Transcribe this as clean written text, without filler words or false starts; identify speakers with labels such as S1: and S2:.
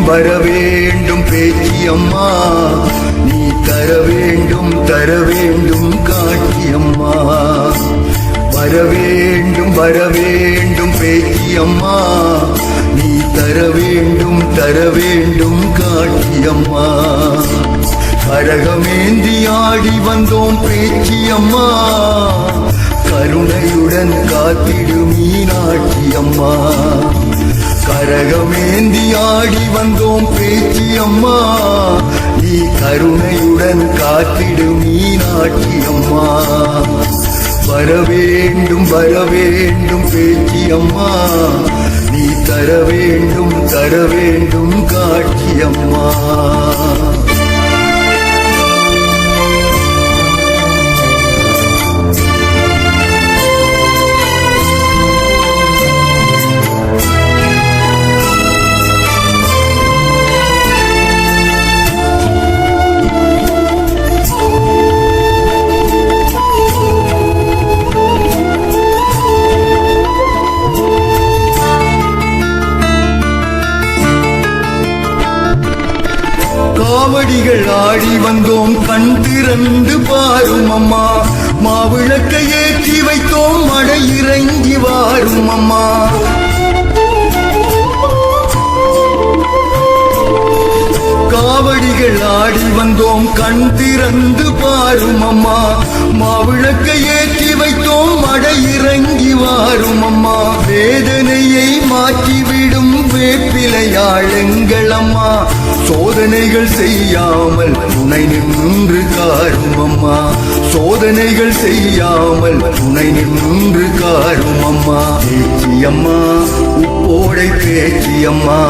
S1: வர வேண்டும் பேச்சியம்மா, நீ தர வேண்டும் காட்சியம்மா. வர வேண்டும் பேச்சியம்மா, நீ தர வேண்டும் காட்சியம்மா. கரகமேந்தி ஆடி வந்தோம் பேச்சியம்மா, கருணையுடன் காத்திடு மீனாட்சியம்மா. கரகமேந்தி ஆடி வந்தோம் பேச்சியம்மா, நீ கருணையுடன் காத்திடு மீனாட்சியம்மா. வர வேண்டும் பேச்சியம்மா, நீ தர வேண்டும் காட்சியம்மா. காவடிகள் ஆடி வந்தோம் கண் திறந்து பாரும் அம்மா, மாவிளக்கை ஏற்றி வைத்தோம் மழை இறங்கி வாரும் அம்மா. காவடிகள் ஆடி வந்தோம் கண் திறந்து பாரும் அம்மா, மாவிளக்கை ஏற்றி வைத்தோம் மழை இறங்கி வாரும் அம்மா. வேதனையை மாற்றிவிடும் வேப்பிலையாளுங்கள் அம்மா, சோதனைகள் செய்யாமல் துணை நின்று காரும் அம்மா. சோதனைகள் செய்யாமல் துணை நின்று காரும் அம்மா. பேச்சியம்மா, உப்போடை பேச்சியம்மா.